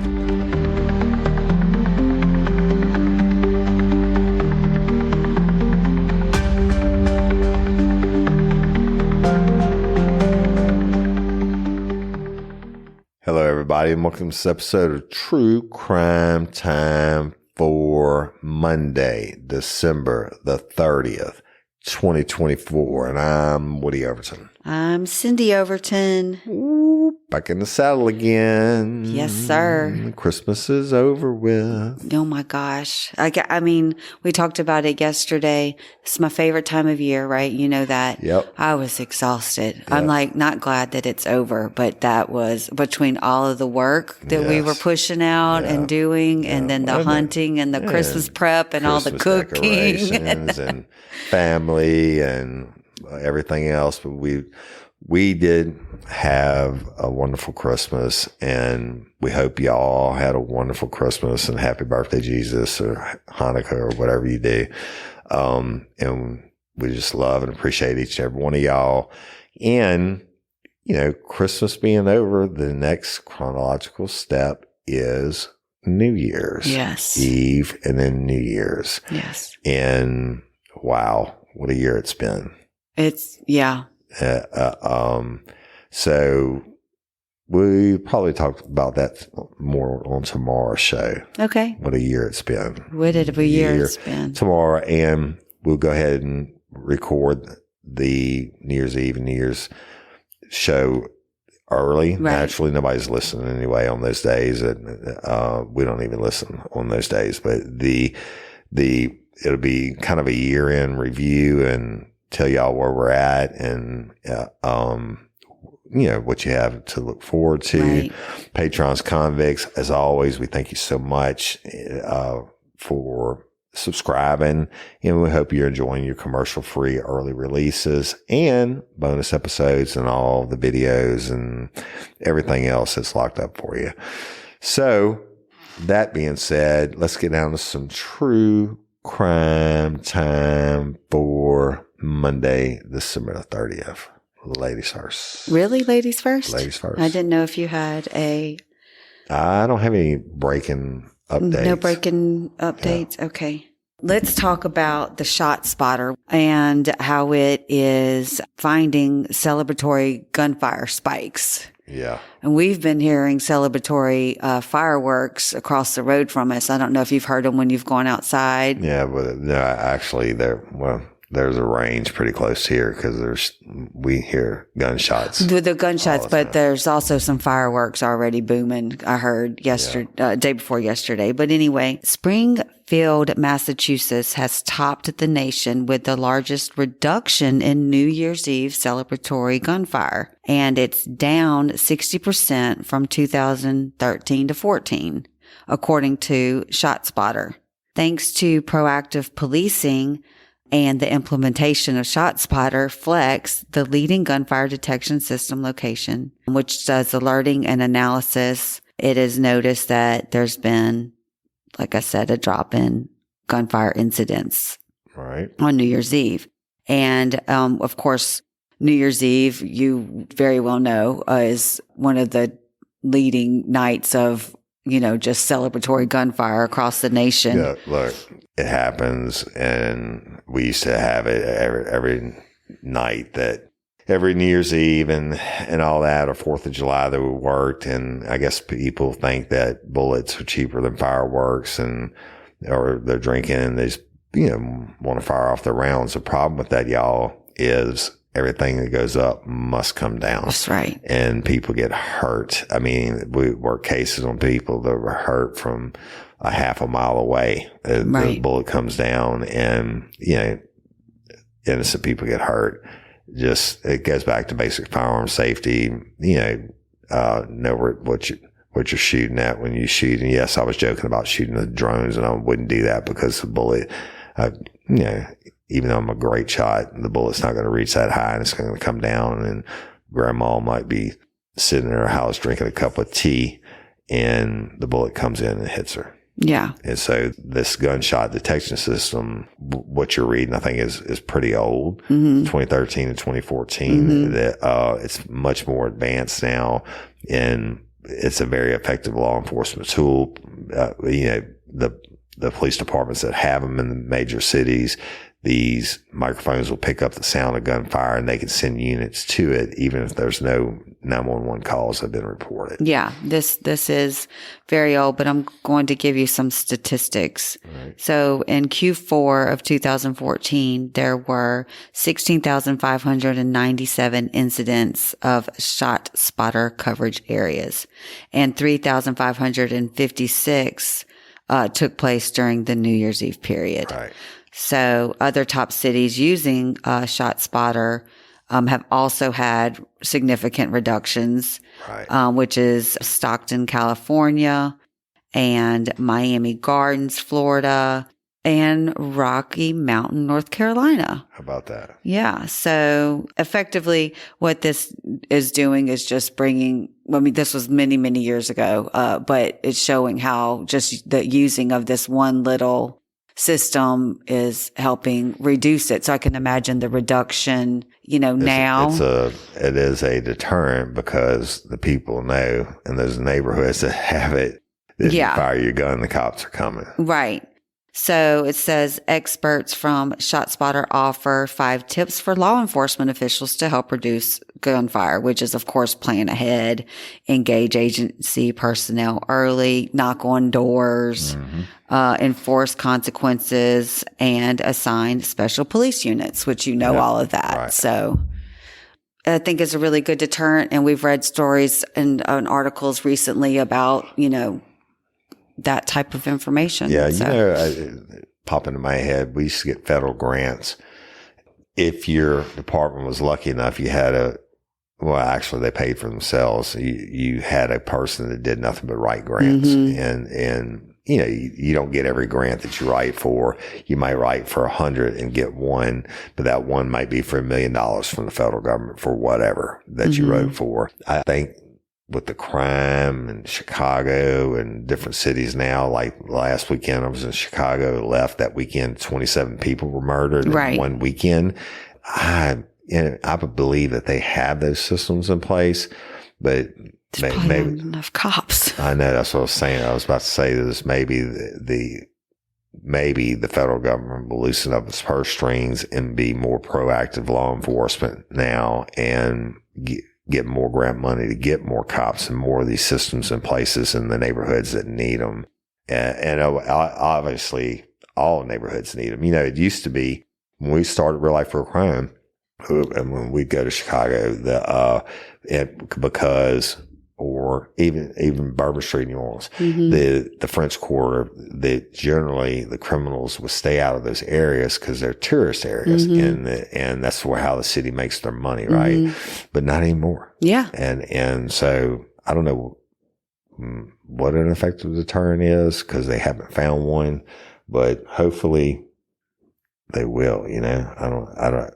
Hello, everybody, and welcome to this episode of True Crime Time for Monday, December the 30th, 2024. And I'm Woody Overton. I'm Cyndi Overton. Ooh, back in the saddle again. Yes, sir. Christmas is over with. Oh, my gosh. I mean, we talked about it yesterday. It's my favorite time of year, right? You know that. Yep. I was exhausted. Yep. I'm like, not glad that it's over, but that was between all of the work that we were pushing out and doing, and then the hunting and the Christmas prep and all the cooking. Decorations and family and everything else. But we did have a wonderful Christmas, and we hope y'all had a wonderful Christmas and happy birthday, Jesus, or Hanukkah, or whatever you do. And we just love and appreciate each and every one of y'all. And, you know, Christmas being over, the next chronological step is New Year's. Yes. Eve and then New Year's. Yes. And wow, what a year it's been. It's, yeah. So we probably talk about that more on tomorrow's show. Okay. What a year it's been. What a year it's been. Tomorrow, and we'll go ahead and record the New Year's Eve and New Year's show early. Right. Naturally, nobody's listening anyway on those days. And, we don't even listen on those days, but it'll be kind of a year-end review and tell y'all where we're at and, you know, what you have to look forward to. Right. Patrons, convicts, as always, we thank you so much, for subscribing, and we hope you're enjoying your commercial-free early releases and bonus episodes and all the videos and everything else that's locked up for you. So that being said, let's get down to some true crime time for Monday, December the 30th. Ladies first. Really? Ladies first? Ladies first. I didn't know if you had I don't have any breaking updates. No breaking updates? Yeah. Okay. Let's talk about the ShotSpotter and how it is finding celebratory gunfire spikes. Yeah. And we've been hearing celebratory fireworks across the road from us. I don't know if you've heard them when you've gone outside. Yeah, but no, actually, there's a range pretty close here because we hear gunshots. The gunshots, but there's also some fireworks already booming. I heard day before yesterday. But anyway, Springfield, Massachusetts has topped the nation with the largest reduction in New Year's Eve celebratory gunfire. And it's down 60% from 2013 to 14, according to ShotSpotter. Thanks to proactive policing and the implementation of ShotSpotter Flex, the leading gunfire detection system location, which does alerting and analysis, it is noticed that there's been, like I said, a drop in gunfire incidents on New Year's Eve. And, of course, New Year's Eve, you very well know, is one of the leading nights of, you know, just celebratory gunfire across the nation. Yeah, look, it happens, and we used to have it every night, that every New Year's Eve and all that, or 4th of July that we worked. And I guess people think that bullets are cheaper than fireworks, or they're drinking and they just, you know, want to fire off their rounds. The problem with that, y'all, is everything that goes up must come down. That's right. And people get hurt. I mean, we work cases on people that were hurt from a half a mile away. The bullet comes down, and, you know, innocent people get hurt. Just, it goes back to basic firearm safety. You know what you're shooting at when you shoot. And yes, I was joking about shooting the drones, and I wouldn't do that because the bullet, you know, even though I'm a great shot, the bullet's not going to reach that high, and it's going to come down, and grandma might be sitting in her house drinking a cup of tea, and the bullet comes in and hits her. Yeah. And so this gunshot detection system, what you're reading, I think is pretty old, 2013 and 2014. That, it's much more advanced now, and it's a very effective law enforcement tool. The police departments that have them in the major cities, these microphones will pick up the sound of gunfire and they can send units to it, even if there's no 911 calls have been reported. Yeah, this is very old, but I'm going to give you some statistics. Right. So in Q4 of 2014, there were 16,597 incidents of ShotSpotter coverage areas, and 3,556 took place during the New Year's Eve period. Right. So other top cities using ShotSpotter have also had significant reductions, right. Which is Stockton, California, and Miami Gardens, Florida, and Rocky Mountain, North Carolina. How about that? Yeah. So effectively what this is doing is just bringing, I mean, this was many, many years ago, but it's showing how just the using of this one little system is helping reduce it. So I can imagine the reduction, now. It is a deterrent because the people know in those neighborhoods that have it, if you fire your gun, the cops are coming. Right. So it says experts from ShotSpotter offer 5 tips for law enforcement officials to help reduce gunfire, which is, of course, plan ahead, engage agency personnel early, knock on doors, enforce consequences, and assign special police units, which all of that. Right. So I think it's a really good deterrent. And we've read stories and articles recently about, that type of information. Yeah, pop into my head, we used to get federal grants. If your department was lucky enough, you had actually they paid for themselves. You had a person that did nothing but write grants. And you don't get every grant that you write for. You might write for 100 and get one, but that one might be for $1 million from the federal government for whatever that you wrote for. I think with the crime in Chicago and different cities now, like last weekend I was in Chicago, left that weekend, 27 people were murdered in one weekend. I believe that they have those systems in place, but maybe not enough cops. I know, that's what I was saying. I was about to say this, maybe the federal government will loosen up its purse strings and be more proactive law enforcement now and get more grant money to get more cops and more of these systems in places in the neighborhoods that need them. And obviously all neighborhoods need them. It used to be when we started Real Life Real Crime, and when we'd go to Chicago, or even Bourbon Street, New Orleans, the French Quarter, generally the criminals would stay out of those areas because they're tourist areas, and that's how the city makes their money, right? But not anymore. Yeah. And so I don't know what an effective deterrent is because they haven't found one, but hopefully they will. I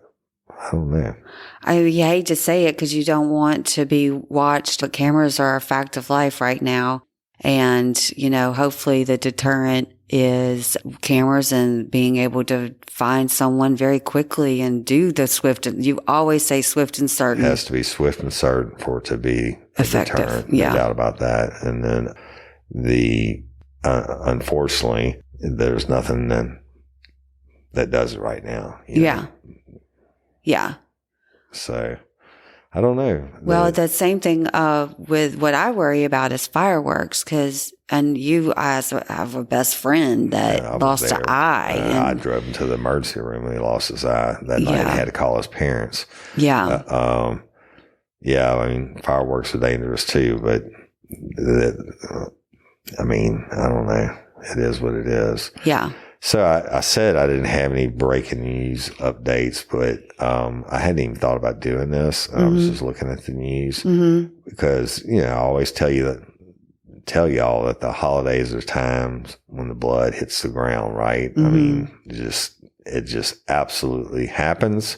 don't know. I hate to say it because you don't want to be watched, but cameras are a fact of life right now. And, hopefully the deterrent is cameras and being able to find someone very quickly and do the swift. You always say swift and certain. It has to be swift and certain for it to be effective. Deterrent, no doubt about that. And then unfortunately, there's nothing that does it right now. Yeah. So I don't know. Well, the same thing with what I worry about is fireworks and you as have a best friend that lost an eye. I drove him to the emergency room and he lost his eye that night and had to call his parents. Yeah. I mean, fireworks are dangerous too, but I don't know. It is what it is. Yeah. So I said I didn't have any breaking news updates, but I hadn't even thought about doing this. I was just looking at the news because I always tell y'all that the holidays are times when the blood hits the ground, right? I mean, it just absolutely happens.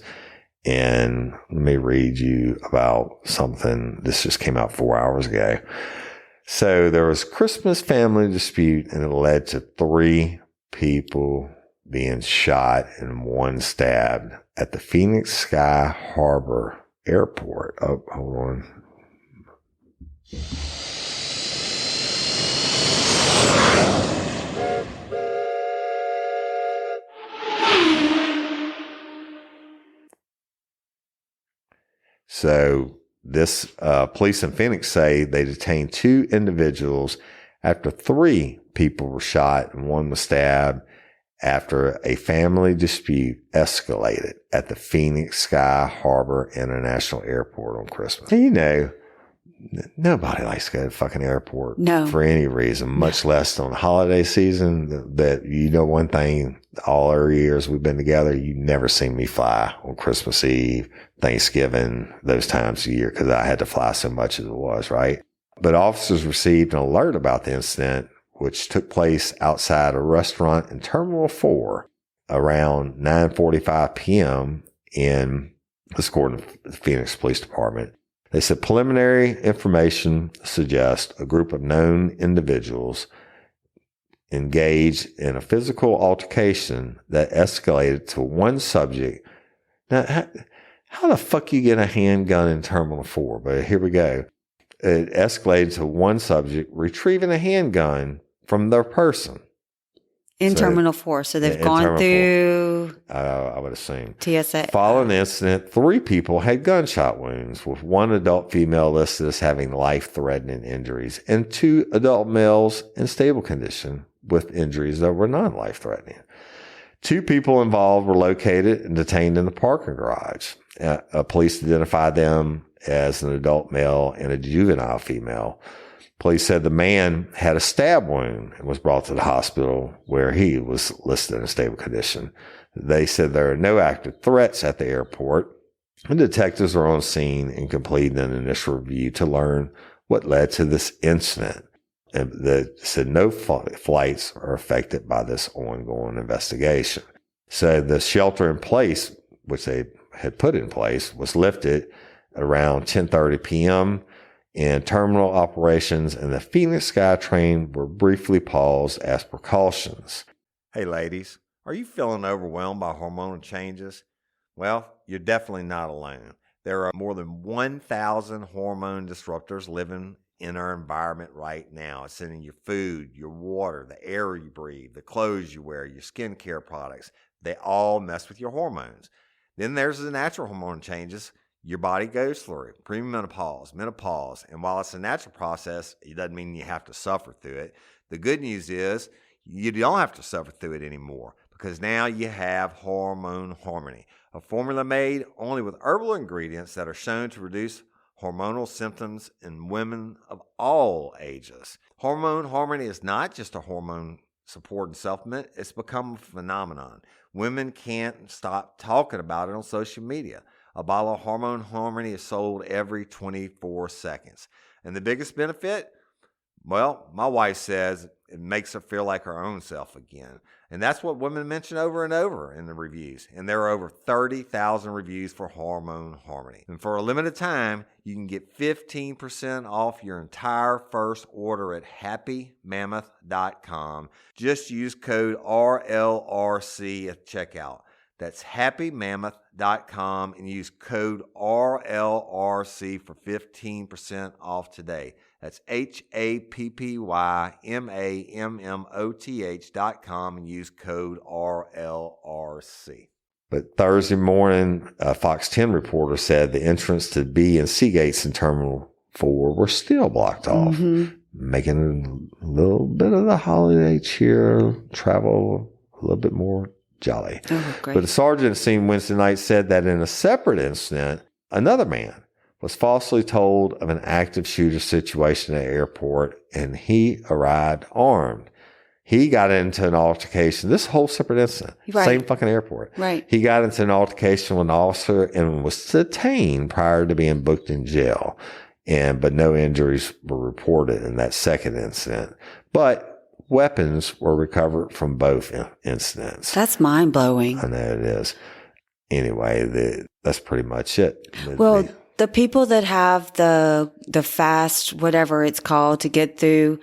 And let me read you about something. This just came out 4 hours ago. So there was a Christmas family dispute, and it led to 3 people being shot and 1 stabbed at the Phoenix Sky Harbor Airport. Oh, hold on. So this police in Phoenix say they detained 2 individuals after 3 people were shot and 1 was stabbed after a family dispute escalated at the Phoenix Sky Harbor International Airport on Christmas. And you know, nobody likes to go to the fucking airport for any reason, much less on holiday season. That you know, one thing, all our years we've been together, you never seen me fly on Christmas Eve, Thanksgiving, those times of year, because I had to fly so much as it was, right? But officers received an alert about the incident, which took place outside a restaurant in Terminal 4 around 9:45 p.m. in, according to the Phoenix Police Department. They said preliminary information suggests a group of known individuals engaged in a physical altercation that escalated to one subject. Now, how the fuck you get a handgun in Terminal 4? But here we go. It escalated to one subject retrieving a handgun from their person. In Terminal 4. So they've gone through, I would assume, TSA. Following the incident, 3 people had gunshot wounds, with 1 adult female listed as having life-threatening injuries and 2 adult males in stable condition with injuries that were non-life-threatening. 2 people involved were located and detained in the parking garage. Police identified them as an adult male and a juvenile female. Police said the man had a stab wound and was brought to the hospital where he was listed in a stable condition. They said there are no active threats at the airport, and detectives are on scene and completing an initial review to learn what led to this incident. And they said no flights are affected by this ongoing investigation. So the shelter in place, which they had put in place, was lifted around 10:30 p.m., and terminal operations and the Phoenix SkyTrain were briefly paused as precautions. Hey ladies, are you feeling overwhelmed by hormonal changes? Well, you're definitely not alone. There are more than 1,000 hormone disruptors living in our environment right now. It's in your food, your water, the air you breathe, the clothes you wear, your skincare products. They all mess with your hormones. Then there's the natural hormone changes your body goes through, premenopause, menopause. And while it's a natural process, it doesn't mean you have to suffer through it. The good news is you don't have to suffer through it anymore, because now you have Hormone Harmony, a formula made only with herbal ingredients that are shown to reduce hormonal symptoms in women of all ages. Hormone Harmony is not just a hormone support and supplement. It's become a phenomenon. Women can't stop talking about it on social media. A bottle of Hormone Harmony is sold every 24 seconds. And the biggest benefit? Well, my wife says it makes her feel like her own self again. And that's what women mention over and over in the reviews. And there are over 30,000 reviews for Hormone Harmony. And for a limited time, you can get 15% off your entire first order at happymammoth.com. Just use code RLRC at checkout. That's happymammoth.com and use code RLRC for 15% off today. That's happymammoth.com and use code RLRC. But Thursday morning, a Fox 10 reporter said the entrance to B and C gates in Terminal 4 were still blocked off, making a little bit of the holiday cheer travel a little bit more jolly. Oh, great. But a sergeant seen Wednesday night said that in a separate incident, another man was falsely told of an active shooter situation at the airport, and he arrived armed. He got into an altercation. This whole separate incident, same fucking airport. Right. He got into an altercation with an officer and was detained prior to being booked in jail. But no injuries were reported in that second incident. But weapons were recovered from both incidents. That's mind blowing. I know it is. Anyway, that's pretty much it. The people that have the fast, whatever it's called, to get through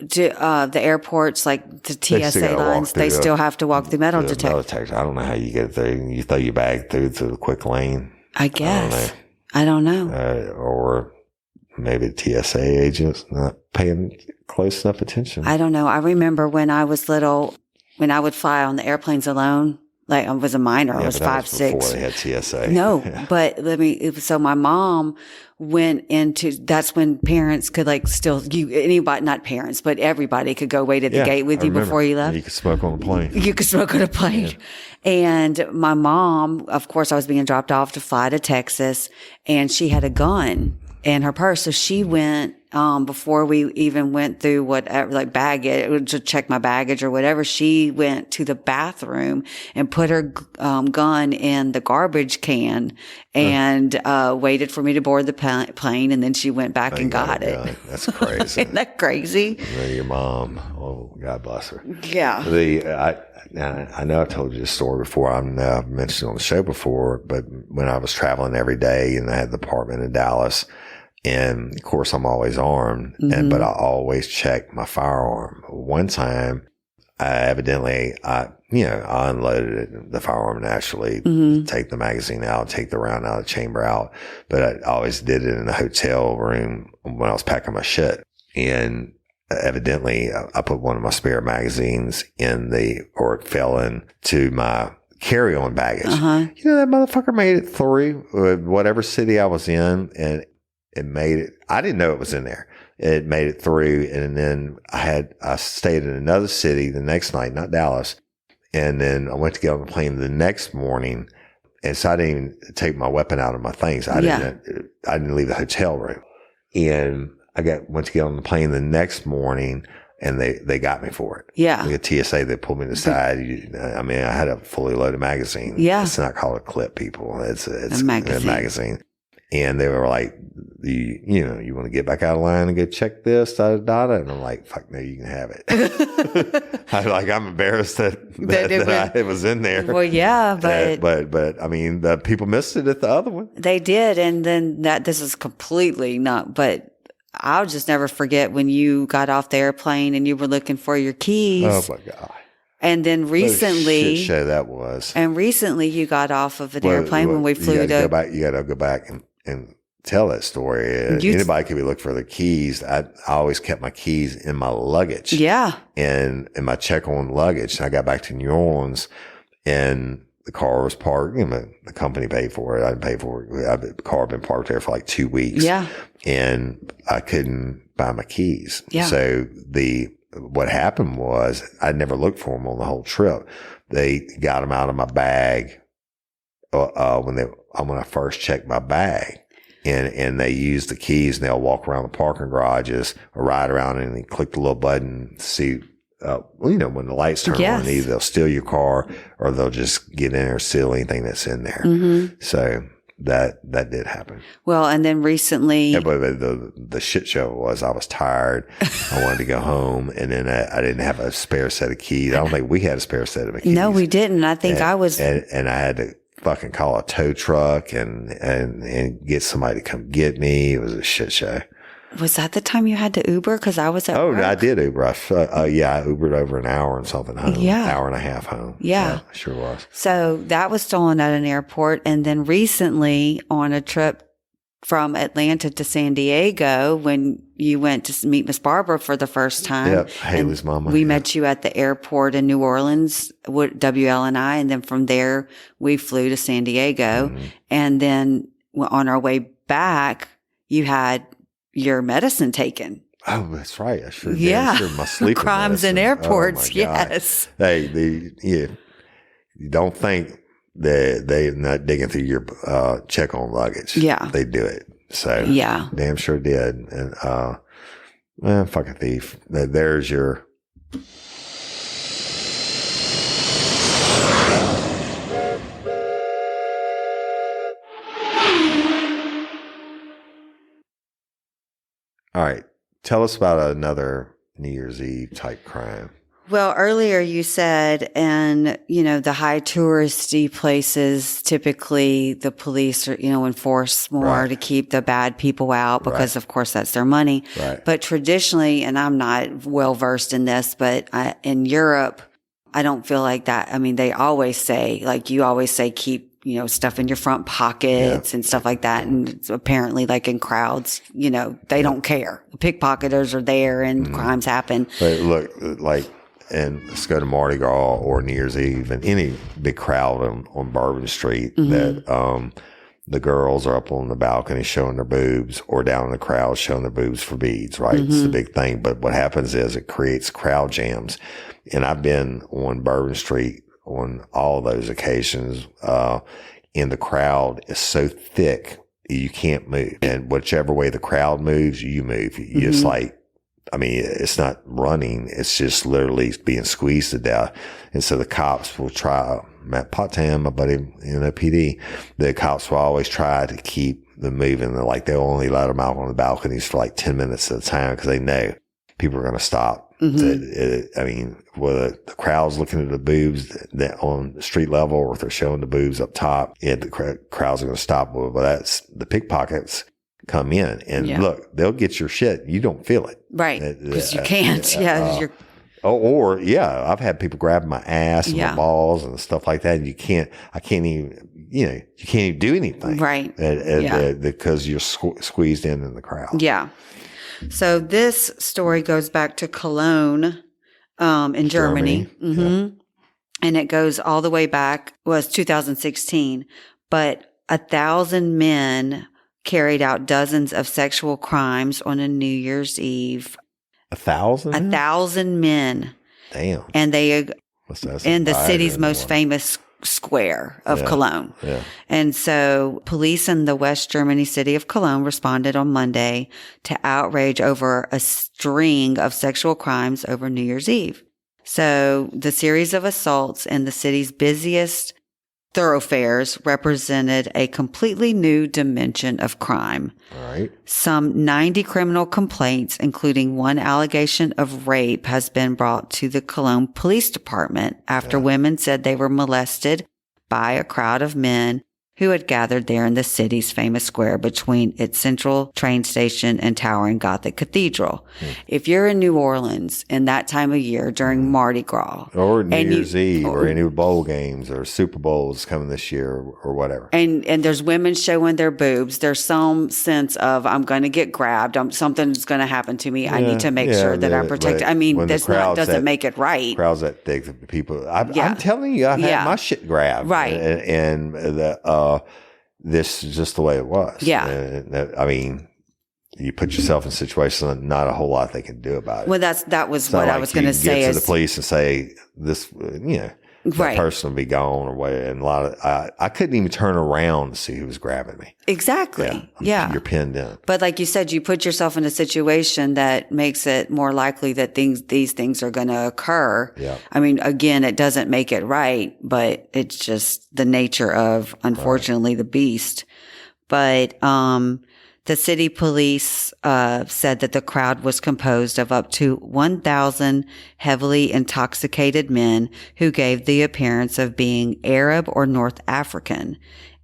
the airports, like the TSA lines, they still have to walk through metal detectors. I don't know how you get there. You throw your bag through the quick lane. I guess. I don't know. Or maybe the TSA agents not paying close enough attention. I don't know. I remember when I was little, when I would fly on the airplanes alone, Like I was a minor. I was 5, 6. Before they had TSA. No, but so my mom went into, that's when parents could anybody, not parents, but everybody could go wait at the gate with you before you left. You could smoke on a plane. You could smoke on a plane. Yeah. And my mom, of course, I was being dropped off to fly to Texas, and she had a gun in her purse. So she went, before we even went through whatever, like baggage, to check my baggage or whatever, she went to the bathroom and put her gun in the garbage can and waited for me to board the plane. And then she went back and got it. That's crazy. Isn't that crazy? Your mom, oh, God bless her. Yeah. I know I've told you this story before. I've mentioned it on the show before, but when I was traveling every day and I had the apartment in Dallas, and of course I'm always armed, but I always check my firearm. One time, I unloaded the firearm naturally, take the magazine out, take the round out, the chamber out, but I always did it in the hotel room when I was packing my shit. And evidently I put one of my spare magazines or it fell into my carry-on baggage. You know, that motherfucker made it through whatever city I was in, and it made it. I didn't know it was in there. It made it through. And then I stayed in another city the next night, not Dallas. And then I went to get on the plane the next morning. And so I didn't even take my weapon out of my things. I didn't leave the hotel room. And went to get on the plane the next morning, and they got me for it. Yeah. The TSA, they pulled me to the side. I had a fully loaded magazine. Yeah. It's not called a clip, people. It's a magazine. And they were like, you want to get back out of line and go check this, And I'm like, fuck no, you can have it. I'm embarrassed that it was in there. Well, yeah, but the people missed it at the other one. They did. And then this is completely not, but I'll just never forget when you got off the airplane and you were looking for your keys. Oh my God. And then recently, what a shit show that was. And recently you got off of an airplane when we flew to. You got to go back and tell that story. Anybody could be looking for the keys. I always kept my keys in my luggage. Yeah. And in my check-on luggage. And I got back to New Orleans, and the car was parked. The company paid for it. I didn't pay for it. The car had been parked there for like 2 weeks. Yeah. And I couldn't buy my keys. Yeah. So what happened was I never looked for them on the whole trip. They got them out of my bag when I first checked my bag. And they use the keys, and they'll walk around the parking garages or ride around and they click the little button to see, when the lights turn on, either they'll steal your car or they'll just get in there and steal anything that's in there. So that did happen. Well, and then recently, but the shit show was I was tired. I wanted to go home, and then I didn't have a spare set of keys. I don't think we had a spare set of keys. No, we didn't. I think I was, and I had to fucking call a tow truck and get somebody to come get me. It was a shit show. Was that the time you had to Uber? Because I was at work. I did Uber. I Ubered over an hour and something home. Yeah. Hour and a half home. Yeah. Sure was. So that was stolen at an airport. And then recently on a trip from Atlanta to San Diego, when you went to meet Miss Barbara for the first time. Yep, Haley's mama. We met you at the airport in New Orleans, WLNI, and then from there we flew to San Diego. And then on our way back, you had your medicine taken. Oh, that's right. I sure did. Yeah. Sure, my sleeping crimes medicine. in airports. Oh, yes. Hey, you don't think that they're not digging through your check-on luggage. Yeah. They do it. So yeah, damn sure did. And fucking thief. There's your. All right. Tell us about another New Year's Eve type crime. Well, earlier you said, and the high touristy places, typically the police are, enforce more to keep the bad people out because of course that's their money. Right. But traditionally, and I'm not well versed in this, but in Europe, I don't feel like that. I mean, they always say, like you always say, keep, stuff in your front pockets and stuff like that. And it's apparently like in crowds, they don't care. The pickpocketers are there and crimes happen. But look, like, and let's go to Mardi Gras or New Year's Eve and any big crowd on Bourbon Street that the girls are up on the balcony showing their boobs or down in the crowd showing their boobs for beads, right? It's the big thing. But what happens is it creates crowd jams. And I've been on Bourbon Street on all those occasions, and the crowd is so thick you can't move. And whichever way the crowd moves, you move. It's like, I mean, it's not running. It's just literally being squeezed to death. And so the cops will try, Matt Potham, my buddy in OPD, the cops will always try to keep them moving. They're like, they'll only let them out on the balconies for like 10 minutes at a time because they know people are going to stop. I mean, whether the crowd's looking at the boobs on the street level or if they're showing the boobs up top, the crowds are going to stop. But that's the pickpockets come in and look, they'll get your shit. You don't feel it. Right. Because you can't. I've had people grab my ass and my balls and stuff like that. And I can't even, you can't even do anything. Right. Because you're squeezed in the crowd. Yeah. So this story goes back to Cologne, in Germany. And it goes all the way back, was 2016, but 1,000 men carried out dozens of sexual crimes on a New Year's Eve. 1,000? 1,000 men. Damn. And they in the city's most famous square of Cologne. Yeah. And so police in the West Germany city of Cologne responded on Monday to outrage over a string of sexual crimes over New Year's Eve. So the series of assaults in the city's busiest thoroughfares represented a completely new dimension of crime. All right. Some 90 criminal complaints, including one allegation of rape, has been brought to the Cologne Police Department after women said they were molested by a crowd of men who had gathered there in the city's famous square between its central train station and towering Gothic cathedral. If you're in New Orleans in that time of year during Mardi Gras. Or New Year's Eve or any bowl games or Super Bowls coming this year or whatever. And there's women showing their boobs. There's some sense of, I'm going to get grabbed. Something's going to happen to me. I need to make sure that I'm protected. I mean, this doesn't make it right. Crowds that thick, people. I'm telling you, I've had my shit grabbed. Right. And this is just the way it was. Yeah. I mean, you put yourself in a situation that not a whole lot they can do about it. Well, that was what I was going to say. Get to the police and say this, that person will be gone or what. And I couldn't even turn around to see who was grabbing me. Exactly. Yeah. You're pinned in. But like you said, you put yourself in a situation that makes it more likely that these things are going to occur. Yeah. I mean, again, it doesn't make it right, but it's just the nature of, unfortunately, the beast. But, the city police said that the crowd was composed of up to 1,000 heavily intoxicated men who gave the appearance of being Arab or North African.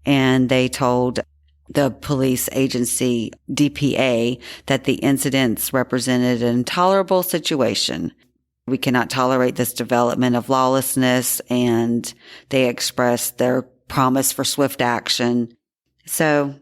And they told the police agency DPA that the incidents represented an intolerable situation. We cannot tolerate this development of lawlessness, and they expressed their promise for swift action. So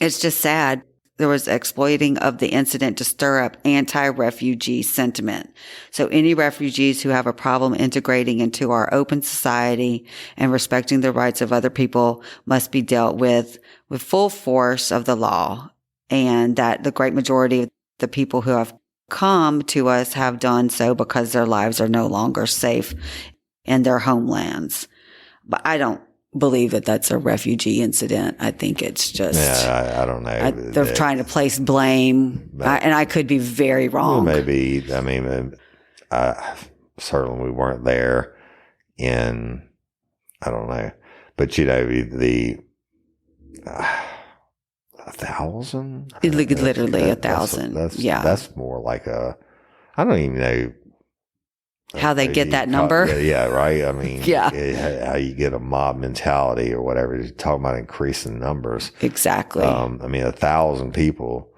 it's just sad. There was exploiting of the incident to stir up anti-refugee sentiment. So any refugees who have a problem integrating into our open society and respecting the rights of other people must be dealt with full force of the law. And that the great majority of the people who have come to us have done so because their lives are no longer safe in their homelands. But I don't believe that that's a refugee incident. I think it's just I don't know. They're trying to place blame, and I could be very wrong. Well, maybe. I mean, certainly we weren't there, and I don't know. But the 1,000, literally 1,000. That's more like I don't even know how they get that number. Yeah, right. I mean, how you get a mob mentality or whatever. You're talking about increasing numbers. Exactly. I mean, 1,000 people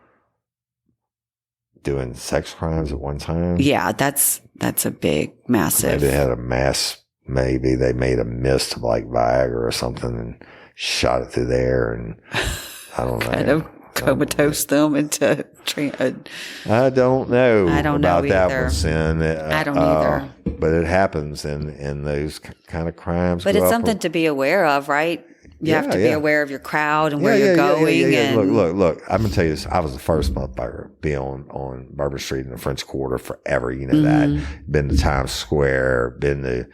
doing sex crimes at one time. Yeah, that's a big, massive. Maybe they had a mass. Maybe they made a mist of like Viagra or something and shot it through there, and I don't know. comatose them into. I don't know. I don't about know that either. one, Sin. I don't either. But it happens in those kind of crimes. But it's something to be aware of, right? You have to be aware of your crowd and where you're going. And Look. I'm gonna tell you this. I was the first motherfucker to be on Bourbon Street in the French Quarter forever. You know that. Been to Times Square. Been to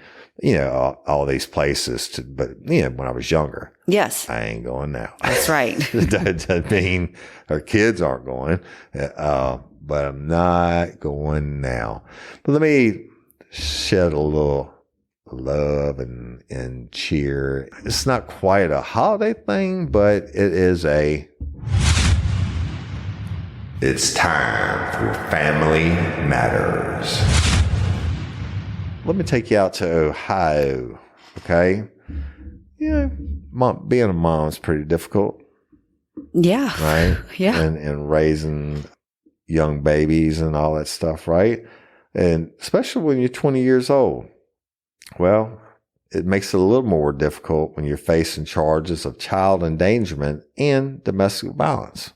all these places. But when I was younger. Yes. I ain't going now. That's right. That doesn't mean our kids aren't going. But I'm not going now. But let me shed a little love and cheer. It's not quite a holiday thing, but it's time for Family Matters. Let me take you out to Ohio, okay? Being a mom is pretty difficult. Yeah. Right? Yeah. And raising young babies and all that stuff, right? And especially when you're 20 years old. Well, it makes it a little more difficult when you're facing charges of child endangerment and domestic violence.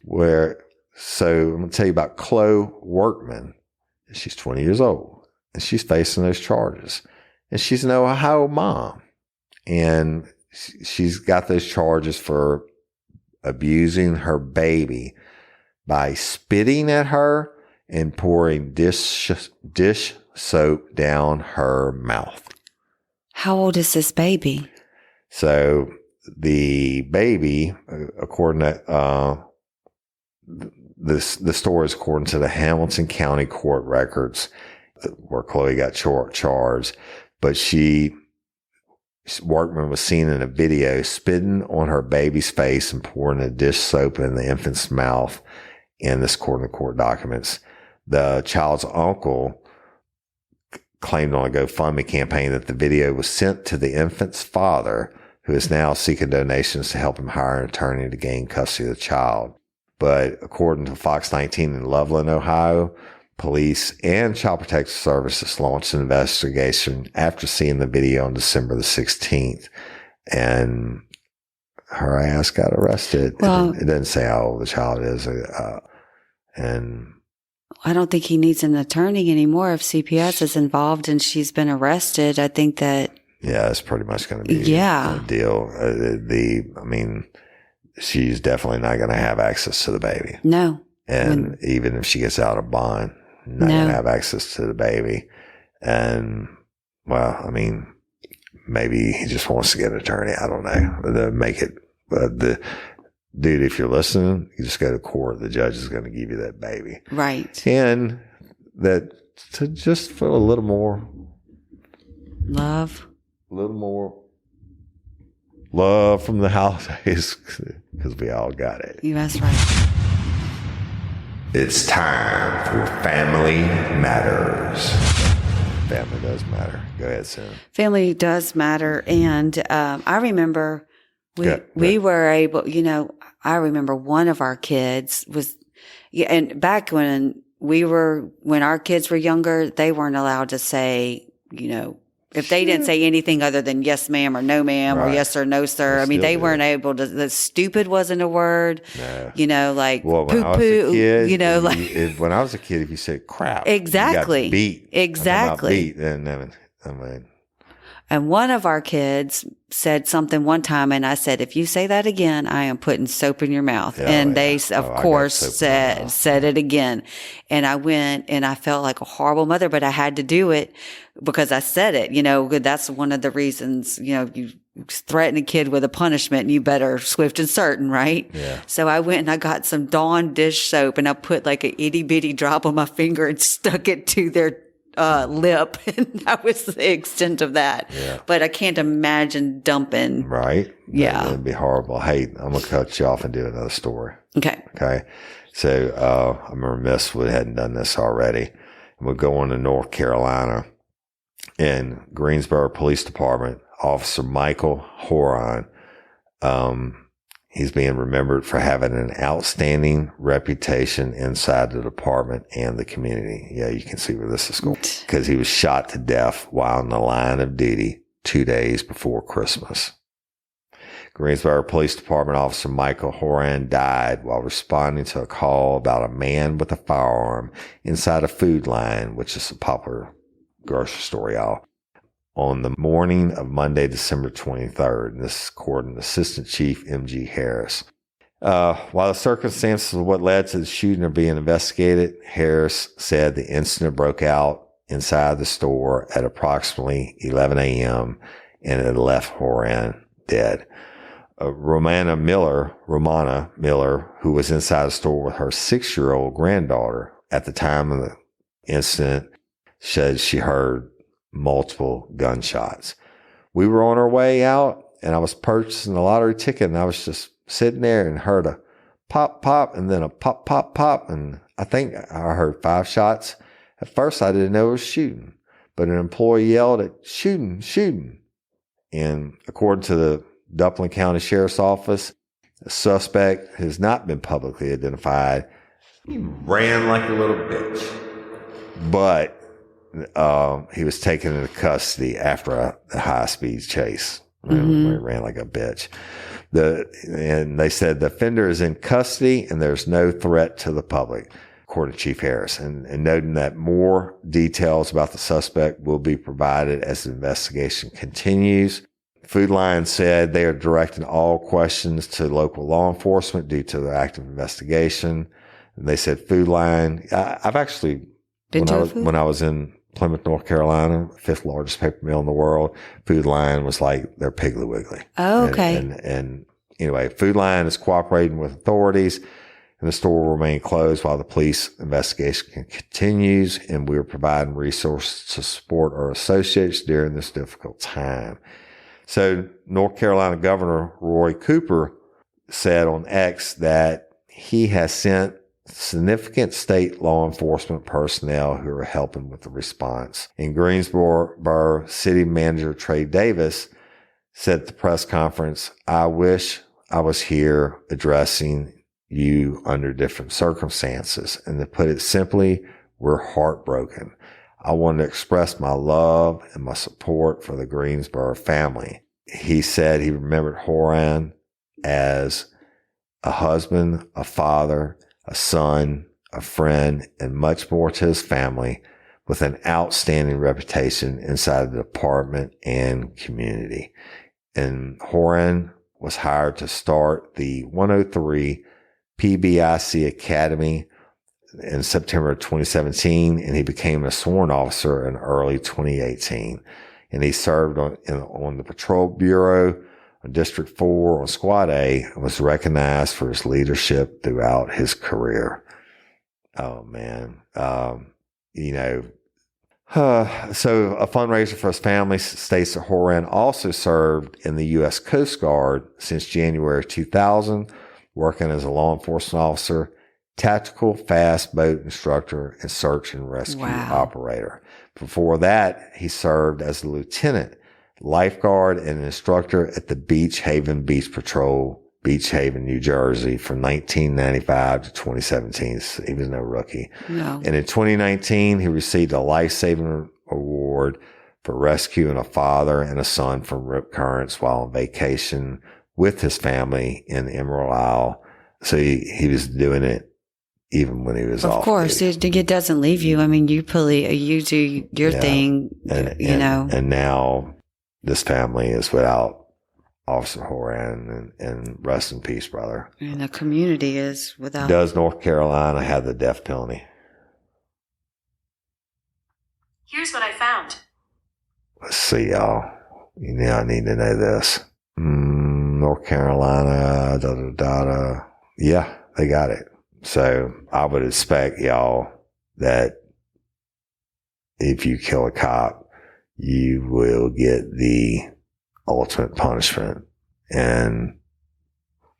So I'm going to tell you about Chloe Workman. She's 20 years old and she's facing those charges. And she's an Ohio mom. And she's got those charges for abusing her baby by spitting at her and pouring dish soap down her mouth. How old is this baby? So the baby, according to the story is according to the Hamilton County Court records, where Chloe got charged, but Workman was seen in a video spitting on her baby's face and pouring a dish soap in the infant's mouth. And this according to court documents. The child's uncle claimed on a GoFundMe campaign that the video was sent to the infant's father, who is now seeking donations to help him hire an attorney to gain custody of the child. But according to Fox 19 in Loveland, Ohio, police and Child Protective Services launched an investigation after seeing the video on December the 16th. And her ass got arrested. Well, it doesn't say how old the child is. And I don't think he needs an attorney anymore if CPS is involved and she's been arrested. I think that. Yeah, it's pretty much going to be a deal. She's definitely not going to have access to the baby. No. And even if she gets out of bond, not going to have access to the baby. And, maybe he just wants to get an attorney. I don't know. To make it, dude, if you're listening, you just go to court. The judge is going to give you that baby. Right. And that to just feel a little more love. A little more love from the holidays because we all got it. Yeah, that's right. It's time for Family Matters. Family does matter. Go ahead, Sam. Family does matter. And I remember we were able, I remember one of our kids was, and back when our kids were younger, they weren't allowed to say, if they didn't say anything other than yes, ma'am, or no, ma'am, or yes, or no, sir. They weren't able to, the stupid wasn't a word, like poo poo, when I was a kid, if you said crap, exactly, you got beat. Exactly. And one of our kids said something one time, and I said, if you say that again, I am putting soap in your mouth. They, of course, said it again. And I went and I felt like a horrible mother, but I had to do it because I said it. That's one of the reasons, you threaten a kid with a punishment and you better swift and certain, right? Yeah. So I went and I got some Dawn dish soap and I put like an itty bitty drop on my finger and stuck it to their lip, and that was the extent of that. Yeah. But I can't imagine dumping. Right. Yeah. That'd be horrible. Hey, I'm going to cut you off and do another story. Okay. So, I remember Miss Wood hadn't done this already. We're going to North Carolina, and Greensboro Police Department, Officer Michael Horan, he's being remembered for having an outstanding reputation inside the department and the community. Yeah, you can see where this is going. Because he was shot to death while in the line of duty 2 days before Christmas. Greensboro Police Department officer Michael Horan died while responding to a call about a man with a firearm inside a Food Line, which is a popular grocery store, y'all, on the morning of Monday, December 23rd. And this is according to Assistant Chief M.G. Harris. While the circumstances of what led to the shooting are being investigated, Harris said the incident broke out inside the store at approximately 11 a.m. and it left Horan dead. Romana Miller, who was inside the store with her 6-year-old granddaughter at the time of the incident, said she heard multiple gunshots. We were on our way out and I was purchasing a lottery ticket and I was just sitting there and heard a pop, pop, and then a pop, pop, pop. And I think I heard 5 shots. At first I didn't know it was shooting, but an employee yelled at shooting, shooting. And according to the Duplin County Sheriff's Office, the suspect has not been publicly identified. He ran like a little bitch, but he was taken into custody after a high-speed chase. He ran like a bitch. And they said the offender is in custody and there's no threat to the public, according to Chief Harris, and noting that more details about the suspect will be provided as the investigation continues. Food Line said they are directing all questions to local law enforcement due to the active investigation. And they said Food Line, I've actually, when I was in Plymouth, North Carolina, 5th largest paper mill in the world, Food Line was like their Piggly Wiggly. Oh, okay. And anyway, Food Line is cooperating with authorities and the store will remain closed while the police investigation continues, and we are providing resources to support our associates during this difficult time. So North Carolina Governor Roy Cooper said on X that he has sent significant state law enforcement personnel who are helping with the response. In Greensboro, City Manager Trey Davis said at the press conference, "I wish I was here addressing you under different circumstances. And to put it simply, we're heartbroken. I want to express my love and my support for the Greensboro family." He said he remembered Horan as a husband, a father, a son, a friend, and much more to his family, with an outstanding reputation inside the department and community. And Horan was hired to start the 103 PBIC Academy in September 2017, and he became a sworn officer in early 2018. And he served on the Patrol Bureau, on District 4, on Squad A, and was recognized for his leadership throughout his career. Oh, man. So a fundraiser for his family states that Horan also served in the U.S. Coast Guard since January 2000, working as a law enforcement officer, tactical fast boat instructor, and search and rescue operator. Before that, he served as a lieutenant, lifeguard, and instructor at the Beach Haven Beach Patrol, Beach Haven, New Jersey, from 1995 to 2017. He was no rookie. No. And in 2019, he received a life-saving award for rescuing a father and a son from rip currents while on vacation with his family in the Emerald Isle. So he was doing it even when he was off. Of course, it doesn't leave you. I mean, you do your thing, And now this family is without Officer Horan, and rest in peace, brother. And the community is without. Does North Carolina have the death penalty? Here's what I found. Let's see, y'all. I need to know this. North Carolina, Yeah, they got it. So I would expect, y'all, that if you kill a cop, you will get the ultimate punishment. And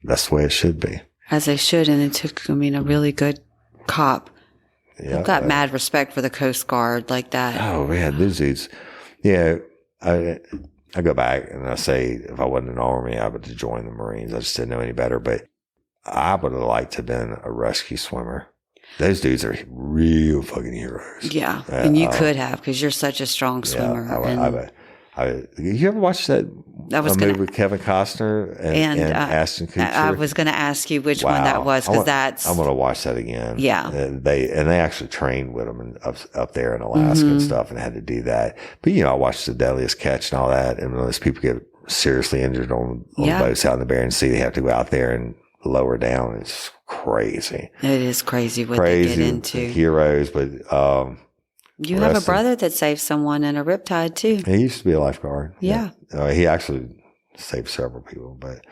that's the way it should be. As they should. And it took, a really good cop. Yeah, I've got mad respect for the Coast Guard like that. Oh, man, these dudes. Yeah, I go back and I say, if I wasn't in the Army, I would have joined the Marines. I just didn't know any better. But I would have liked to have been a rescue swimmer. Those dudes are real fucking heroes. Yeah, and you could have, because you're such a strong swimmer. You ever watch that movie with Kevin Costner and Ashton Kutcher. I was going to ask you which one that was, because I'm going to watch that again. Yeah. They actually trained with them up there in Alaska and stuff, and had to do that. But I watched The Deadliest Catch and all that, and when those people get seriously injured on boats out in the Bering Sea, they have to go out there and lower down. It's crazy. It is crazy what they get into. Heroes, but you have a brother that saved someone in a riptide too. He used to be a lifeguard. Yeah. He actually saved several people, but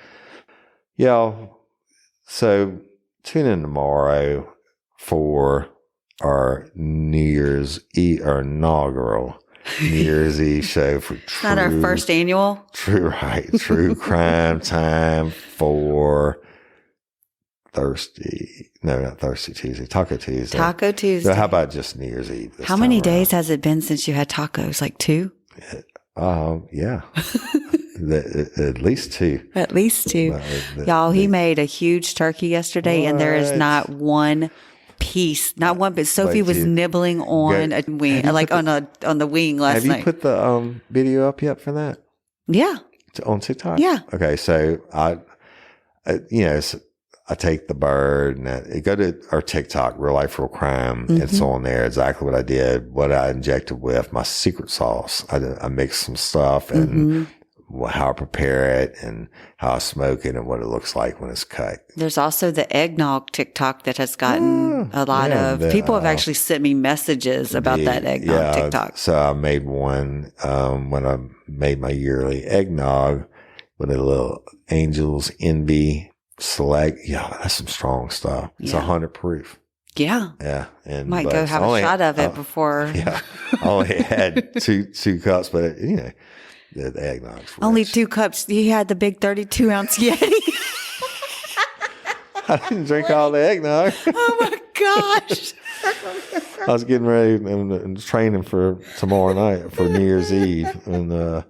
so tune in tomorrow for our New Year's Eve, our inaugural New Year's Eve show for true. Not our first annual. True crime time for not Thirsty Tuesday, Taco Tuesday. Taco Tuesday. So how about just New Year's Eve? How many days has it been since you had tacos? Like 2? Yeah. At least 2. At least 2. Y'all, he made a huge turkey yesterday, and there is not one piece, not one bit. Sophie was nibbling on a wing, like on the wing last night. Have you put the video up yet for that? Yeah. On TikTok? Yeah. Okay, so I take the bird and I go to our TikTok, Real Life, Real Crime. It's on there. Exactly what I did, what I injected with my secret sauce. I mixed some stuff and how I prepare it and how I smoke it and what it looks like when it's cut. There's also the eggnog TikTok that has gotten a lot of people have actually sent me messages about that eggnog TikTok. So I made one when I made my yearly eggnog with a little Angel's Envy Select. Yeah, that's some strong stuff. It's 100 proof. Yeah. Yeah. And might go have a shot of it before. Yeah. I only had two cups, but the eggnog's only 2 cups. He had the big 32-ounce Yeti. I didn't drink all the eggnog. Oh my gosh. I was getting ready and training for tomorrow night for New Year's Eve. And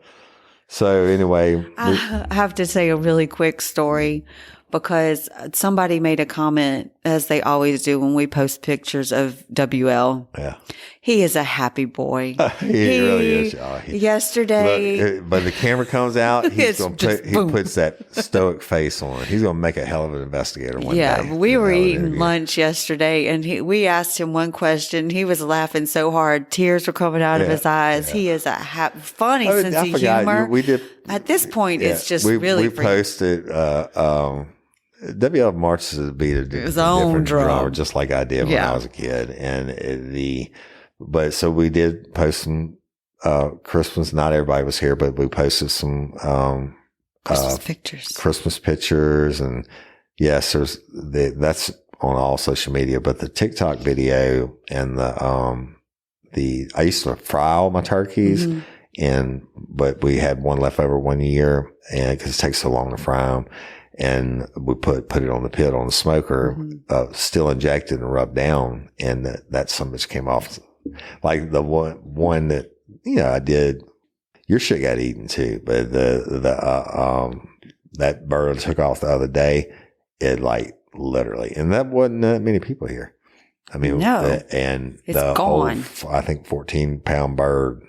so anyway. I have to say a really quick story, because somebody made a comment, as they always do when we post pictures of WL. Yeah. He is a happy boy. He really is. Yesterday. But the camera comes out, he puts that stoic face on. He's going to make a hell of an investigator one day. Yeah, we were eating lunch yesterday, and we asked him one question. He was laughing so hard. Tears were coming out of his eyes. Yeah. He is a funny sense of humor. We did. At this point, it's just really we posted WL marches to the beat of his own drum, just like I did when I was a kid. And so we did post some Christmas. Not everybody was here, but we posted some Christmas pictures, and yes, that's on all social media. But the TikTok video and I used to fry all my turkeys. But we had one left over one year, and because it takes so long to fry them, and we put it on the pit on the smoker, still injected and rubbed down, and that some bitch came off. Like the one that I did, your shit got eaten too, but that bird I took off the other day, it literally, and that wasn't that many people here. I mean, no, and it's gone. I think 14-pound bird.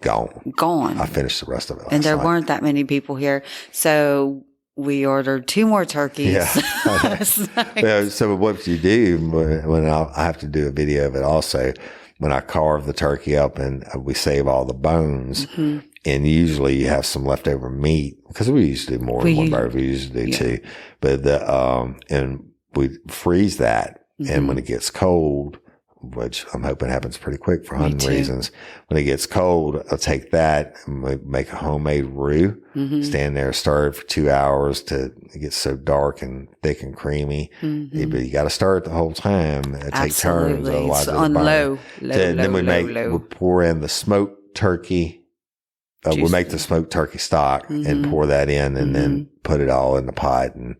Gone. I finished the rest of it last and there night. Weren't that many people here. So we ordered 2 more turkeys. Yeah. So what you do when I have to do a video of it also, when I carve the turkey up and we save all the bones, and usually you have some leftover meat, because we usually do more than one bird. We usually do 2. But and we freeze that. And when it gets cold, which I'm hoping happens pretty quick for hunting reasons. When it gets cold, I'll take that and make a homemade roux, stand there, stir it for 2 hours till it gets so dark and thick and creamy. But you got to stir it the whole time. Take turns. Otherwise it's on low. Then we pour in the smoked turkey. We make the smoked turkey stock and pour that in, and then put it all in the pot and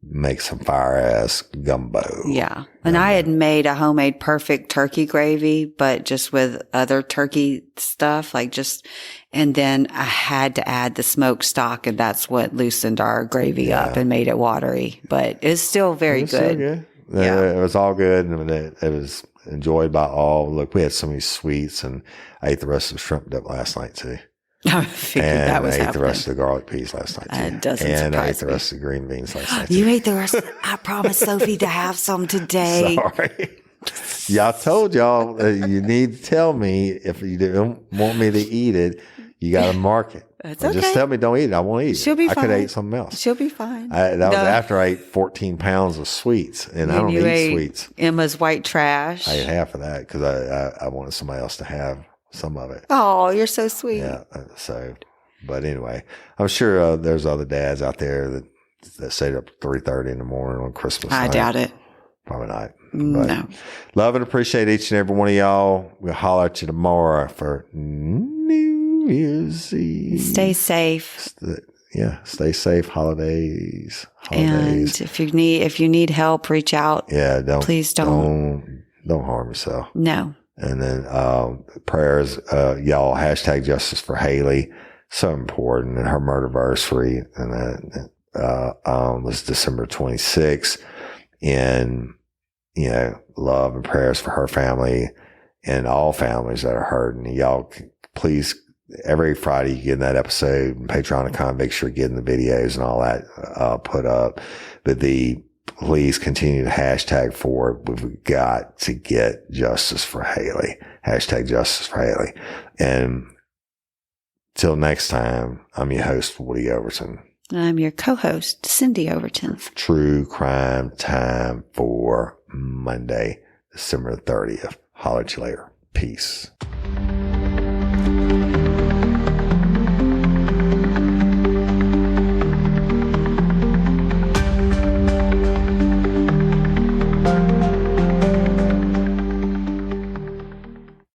make some fire ass gumbo. Yeah. And I had made a homemade perfect turkey gravy, but just with other turkey stuff, and then I had to add the smoked stock, and that's what loosened our gravy up and made it watery, but it's still very good. So good. Yeah. It was all good, and it was enjoyed by all. Look, we had so many sweets, and I ate the rest of the shrimp dip last night too. I figured and that was I ate happening. the rest of the garlic peas last night, too. That doesn't and I ate surprise the me. rest of the green beans last night, You too. ate the rest. I promised Sophie to have some today. Sorry. Y'all told y'all you need to tell me if you don't want me to eat it. You got to mark it. That's Or just okay. tell me don't eat it. I won't eat She'll it. be I fine. could have ate something else. She'll be fine. That was after I ate 14 pounds of sweets, and I don't you eat ate sweets. Emma's white trash. I ate half of that because I wanted somebody else to have some of it. Oh, you're so sweet. Yeah. So, but anyway, I'm sure there's other dads out there that stayed up 3:30 in the morning on Christmas I night. doubt it. Probably not. No. Love and appreciate each and every one of y'all. We'll holler at you tomorrow for New Year's Eve. Stay safe. Stay safe. Holidays. And if you need help, reach out. Yeah, Please don't harm yourself. No. And then prayers, y'all, #Justice for Haley. So important. And her murderversary, and that was December 26th. And love and prayers for her family and all families that are hurting. Y'all, please, every Friday you get in that episode, and Patreon.com, make sure you're getting the videos and all that put up. But please continue to hashtag for it. We've got to get justice for Haley. #Justice for Haley. And till next time, I'm your host, Woody Overton. And I'm your co-host, Cyndi Overton. True Crime Time for Monday, December 30th. Holler at you later. Peace.